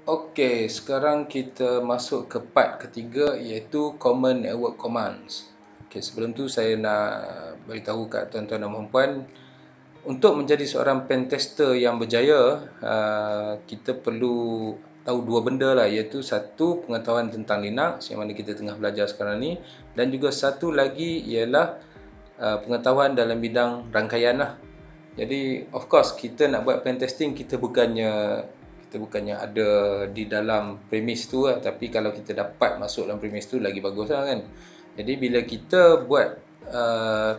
Okey, sekarang kita masuk ke part ketiga iaitu Common Network Commands. Okey, sebelum tu saya nak beritahu kat tuan-tuan dan puan-puan, untuk menjadi seorang pentester yang berjaya, kita perlu tahu dua benda lah, iaitu satu, pengetahuan tentang Linux yang mana kita tengah belajar sekarang ni, dan juga satu lagi ialah pengetahuan dalam bidang rangkaian lah. Jadi of course kita nak buat pentesting, kita bukannya ada di dalam premise tu lah, tapi kalau kita dapat masuk dalam premise tu lagi bagus lah kan. Jadi bila kita buat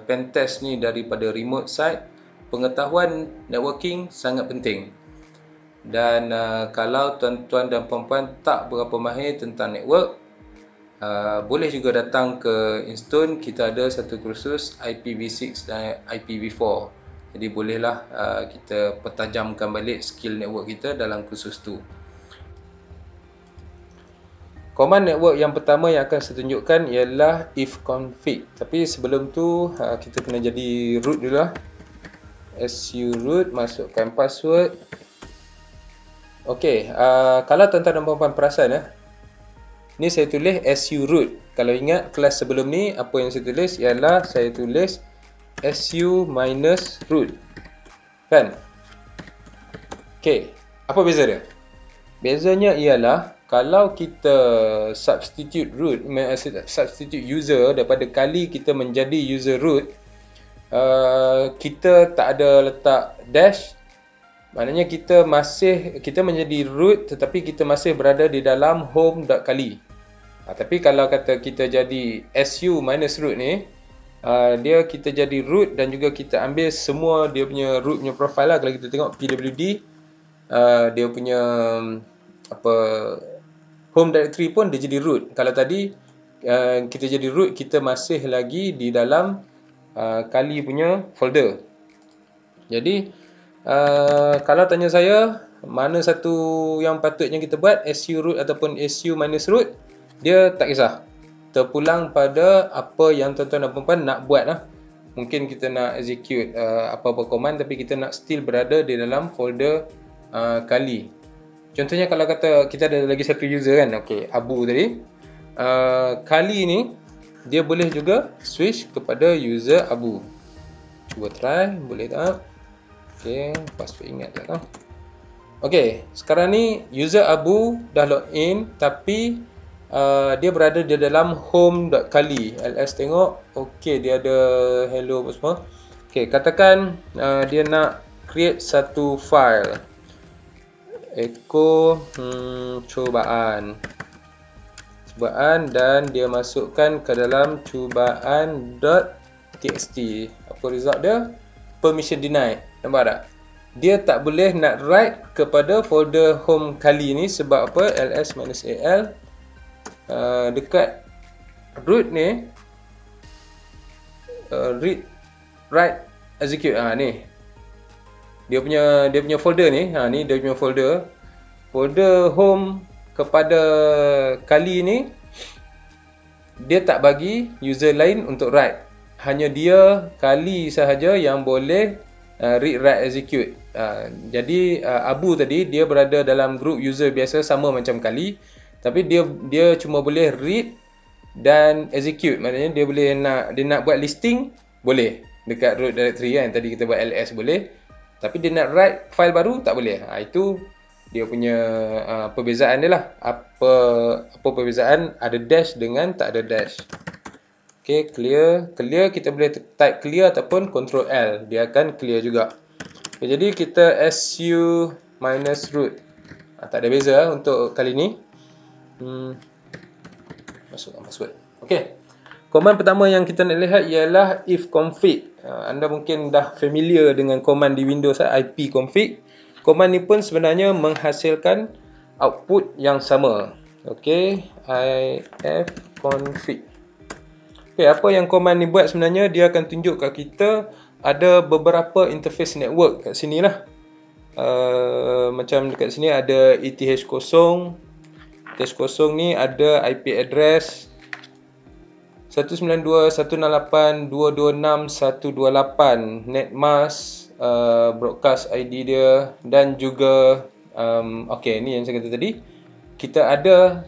pentest ni daripada remote site, pengetahuan networking sangat penting. Dan kalau tuan-tuan dan puan-puan tak berapa mahir tentang network, boleh juga datang ke Instone. Kita ada satu kursus IPv6 dan IPv4. Jadi bolehlah kita pertajamkan balik skill network kita dalam kursus tu. Command network yang pertama yang akan saya tunjukkan ialah ifconfig. Tapi sebelum tu kita kena jadi root dulu lah. Su root, masukkan password. Okey, kalau tuan-tuan dan puan-puan perasan ni saya tulis su root. Kalau ingat kelas sebelum ni, apa yang saya tulis ialah saya tulis su minus root, kan? Okey, apa beza dia? Bezanya ialah kalau kita substitute root, substitute user daripada kali kita menjadi user root, kita tak ada letak dash. Maknanya kita menjadi root tetapi kita masih berada di dalam home.kali. Tapi kalau kata kita jadi su minus root ni, kita jadi root dan juga kita ambil semua dia punya root punya profile lah. Kalau kita tengok pwd, dia punya home directory pun dia jadi root. Kalau tadi kita jadi root, kita masih lagi di dalam kali punya folder. Jadi kalau tanya saya mana satu yang patutnya kita buat, su root ataupun su minus root, dia tak kisah. Terpulang pada apa yang tuan-tuan dan puan-puan nak buat lah. Mungkin kita nak execute apa-apa command tapi kita nak still berada di dalam folder kali. Contohnya kalau kata kita ada lagi satu user kan, okey, Abu tadi, kali ni dia boleh juga switch kepada user Abu. Cuba try, boleh tak? Okey, password ingat tak tau. Okey, sekarang ni user Abu dah login tapi dia berada di dalam home.kali. ls tengok, okey, dia ada hello apa semua. Okey, katakan dia nak create satu file echo cubaan dan dia masukkan ke dalam cubaan.txt. Apa result dia? Permission denied. Nampak tak? Dia tak boleh nak write kepada folder home kali ni sebab apa? ls-al dekat root ni, read, write, execute. Ni dia punya folder ni. Ni dia punya folder home kepada kali ni. Dia tak bagi user lain untuk write. Hanya dia kali sahaja yang boleh read, write, execute. Jadi Abu tadi dia berada dalam group user biasa sama macam kali, tapi dia cuma boleh read dan execute. Maknanya dia nak buat listing boleh dekat root directory kan, tadi kita buat ls boleh, tapi dia nak write file baru tak boleh. Itu dia punya perbezaan dia lah. Apa perbezaan ada dash dengan tak ada dash. Okey, clear kita boleh type clear ataupun control L, dia akan clear juga. Okay, jadi kita su minus root, tak ada beza untuk kali ni. Masukkan password. Okey, command pertama yang kita nak lihat ialah ifconfig. Anda mungkin dah familiar dengan command di Windows, ipconfig. Command ni pun sebenarnya menghasilkan output yang sama. Okey, ifconfig. Okay, apa yang command ni buat sebenarnya, dia akan tunjuk kat kita ada beberapa interface network kat sini lah. Macam dekat sini ada ETH0. ETH0 ni ada IP address 192.168.226.128, netmask, broadcast ID dia, dan juga okey, ni yang saya kata tadi, kita ada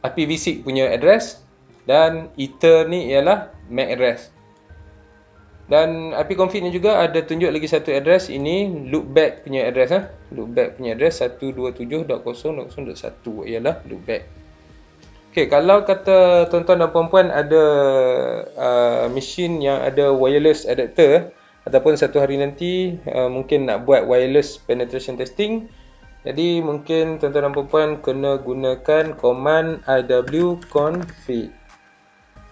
IPv6 punya address dan ether ni ialah MAC address. Dan IP config ni juga ada tunjuk lagi satu address, ini loopback punya address loopback punya address 127.0.0.1 ialah loopback. Okey, kalau kata tuan-tuan dan puan-puan ada mesin yang ada wireless adapter ataupun satu hari nanti mungkin nak buat wireless penetration testing, jadi mungkin tuan-tuan dan puan-puan kena gunakan command iwconfig.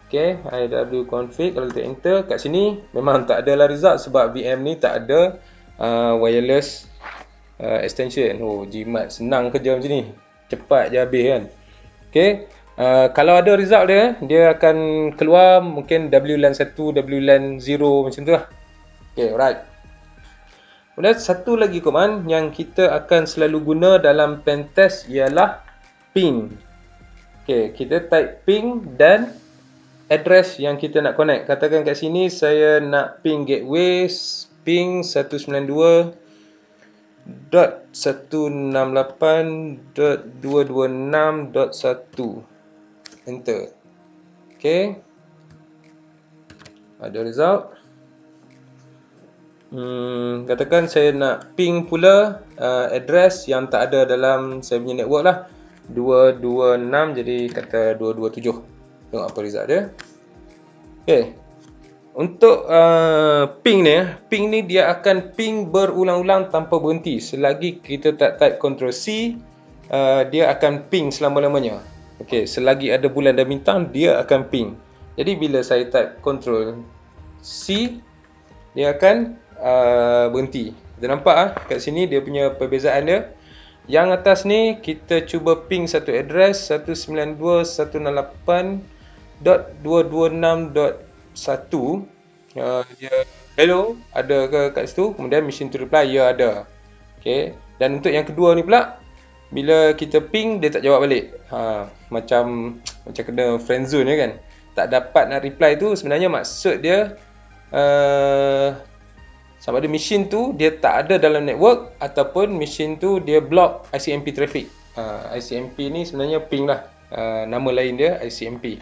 Okay, iwconfig. Kalau kita enter kat sini memang tak adalah result sebab VM ni tak ada wireless extension. Oh, jimat, senang kerja macam ni, cepat je habis kan. Okay, kalau ada result dia akan keluar mungkin WLAN 1, WLAN 0 macam tu lah. Okay, alright. Kemudian satu lagi command yang kita akan selalu guna dalam pentest ialah ping. Okay, kita type ping dan address yang kita nak connect. Katakan kat sini saya nak ping gateway ping 192.168.226.1. Enter. Okay, ada result. Katakan saya nak ping pula address yang tak ada dalam saya punya network lah, 226, jadi kata 227. Tengok apa result dia. Okay, untuk ping ni dia akan ping berulang-ulang tanpa berhenti. Selagi kita tak type Ctrl C, dia akan ping selama-lamanya. Okay, selagi ada bulan dan bintang dia akan ping. Jadi bila saya type Ctrl C, dia akan berhenti. Kita nampak kat sini dia punya perbezaan dia. Yang atas ni kita cuba ping satu address 192.168.226.1. Dia hello, ada ke kat situ? Kemudian machine to reply, ya ada. Okay. Dan untuk yang kedua ni pula, bila kita ping dia tak jawab balik. Macam kena friendzone kan. Tak dapat nak reply tu, sebenarnya maksud dia sama ada mesin tu dia tak ada dalam network ataupun mesin tu dia block ICMP traffic. ICMP ni sebenarnya ping lah, nama lain dia ICMP.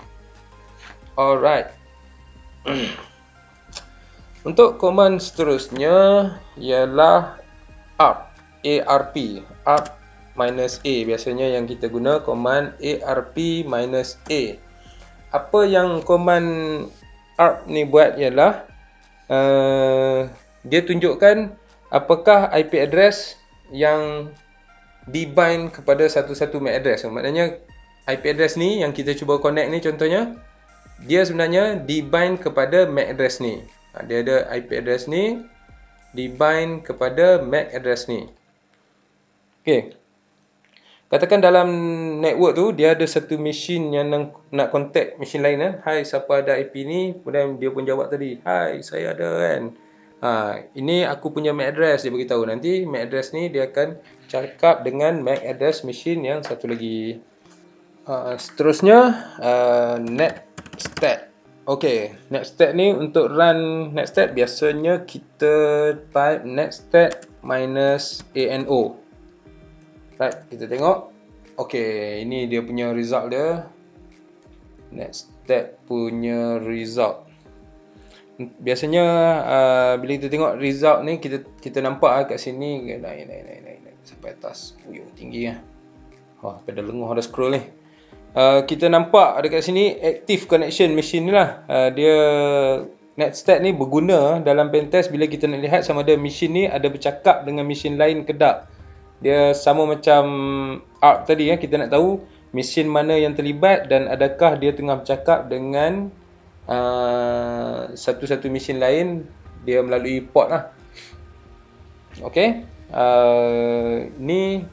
Alright. Untuk command seterusnya ialah ARP. ARP minus A. Biasanya yang kita guna command ARP minus A. Apa yang command ARP ni buat ialah dia tunjukkan apakah IP address yang dibind kepada satu-satu MAC address. Maknanya IP address ni yang kita cuba connect ni contohnya, dia sebenarnya dibind kepada MAC address ni. Dia ada IP address ni dibind kepada MAC address ni. Okey. Katakan dalam network tu dia ada satu mesin yang nak contact mesin lain. Hai, siapa ada IP ni? Kemudian dia pun jawab tadi, hai, saya ada kan. Ini aku punya MAC address, dia beritahu. Nanti MAC address ni dia akan cakap dengan MAC address mesin yang satu lagi. Seterusnya netstat. Okey, netstat ni untuk run netstat biasanya kita type netstat minus ANO. Right, kita tengok. Okey, ini dia punya result dia. Netstat punya result. Biasanya bila kita tengok result ni, kita nampak kat sini naik sampai atas. Tinggi lah. Pada lenguh ada scroll ni. Kita nampak dekat sini active connection machine ni lah. Dia netstat ni berguna dalam pentest bila kita nak lihat sama ada machine ni ada bercakap dengan machine lain ke tak. Dia sama macam ARP tadi kita nak tahu mesin mana yang terlibat dan adakah dia tengah bercakap dengan satu-satu mesin lain dia melalui port lah. Okey, ni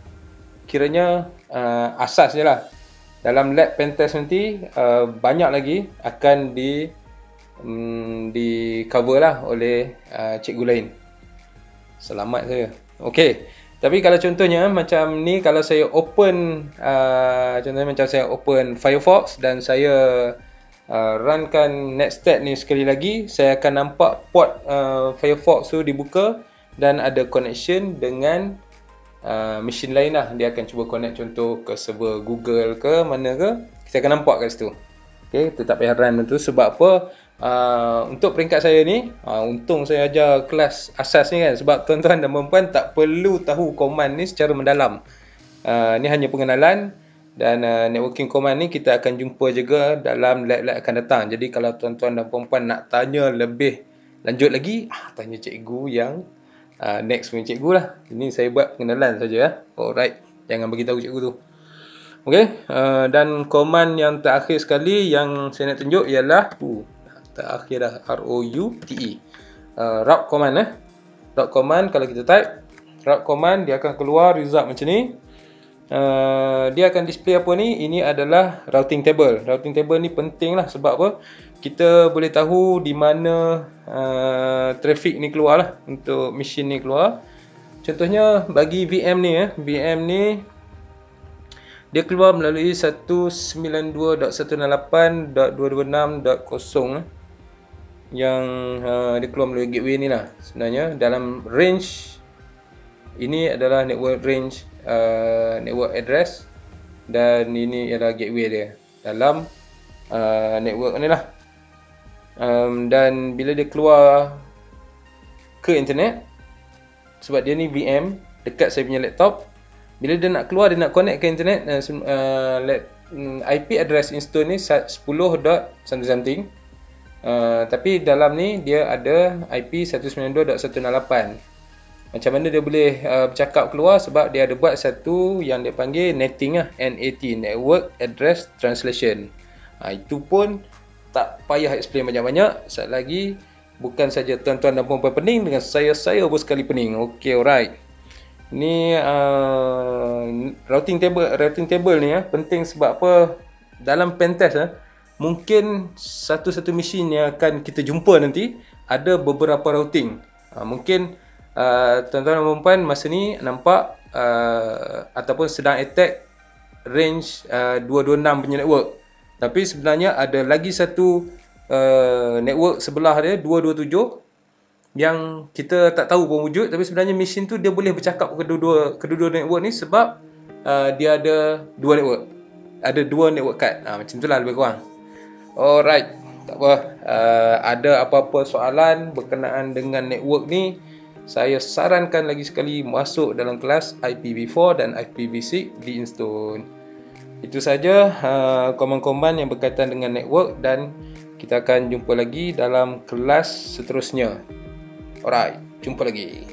kiranya asas je lah. Dalam lab pentest nanti banyak lagi akan di cover lah oleh cikgu lain. Selamat saya. Okey, tapi kalau contohnya macam ni, kalau saya open contohnya macam saya open Firefox dan saya runkan netstat ni sekali lagi, saya akan nampak port Firefox tu dibuka dan ada connection dengan mesin lain lah. Dia akan cuba connect contoh ke server Google ke mana ke, kita akan nampak kat situ. Okay, tu tak payah run tu. Sebab apa? Untuk peringkat saya ni, untung saya ajar kelas asas ni kan, sebab tuan-tuan dan puan-puan tak perlu tahu command ni secara mendalam. Ni hanya pengenalan, dan networking command ni kita akan jumpa juga dalam lab-lab akan datang. Jadi kalau tuan-tuan dan puan-puan nak tanya lebih lanjut lagi, tanya cikgu yang next punya cikgu lah. Ini saya buat pengenalan saja ya. Alright, jangan bagi tahu cikgu tu. Okey, dan command yang terakhir sekali yang saya nak tunjuk ialah terakhir dah, ROUTE. Route command Route command, kalau kita type route command, dia akan keluar result macam ni. Dia akan display apa ni? Ini adalah routing table. Routing table ni penting lah, sebab apa? Kita boleh tahu di mana traffic ni keluar lah, untuk mesin ni keluar. Contohnya bagi VM ni VM ni dia keluar melalui 192.168.226.0 yang dia keluar melalui gateway ni lah. Sebenarnya dalam range ini adalah network range, network address, dan ini adalah gateway dia dalam network ni lah. Dan bila dia keluar ke internet, sebab dia ni VM dekat saya punya laptop, bila dia nak keluar, dia nak connect ke internet, IP address install ni 10.something, tapi dalam ni dia ada IP 192.168. Macam mana dia boleh bercakap keluar? Sebab dia ada buat satu yang dia panggil netting lah, NAT, Network Address Translation. Itu pun tak payah explain banyak-banyak. Sekali lagi, bukan saja tuan-tuan dan puan-puan pening, dengan saya pun sekali pening. Okay, alright. Ni routing table ni penting sebab apa? Dalam pentest mungkin satu-satu mesin yang akan kita jumpa nanti ada beberapa routing. Mungkin tuan-tuan dan puan-puan masa ni nampak ataupun sedang attack range 226 punya network. Tapi sebenarnya ada lagi satu network sebelah dia, 227, yang kita tak tahu pun wujud, tapi sebenarnya mesin tu dia boleh bercakap kedua-dua network ni, sebab dia ada dua network, ada dua network card. Macam itulah lebih kurang. Alright, tak apa. Ada apa-apa soalan berkenaan dengan network ni, saya sarankan lagi sekali masuk dalam kelas IPv4 dan IPv6 di Instone. Itu saja komen-komen yang berkaitan dengan network, dan kita akan jumpa lagi dalam kelas seterusnya. Alright, jumpa lagi.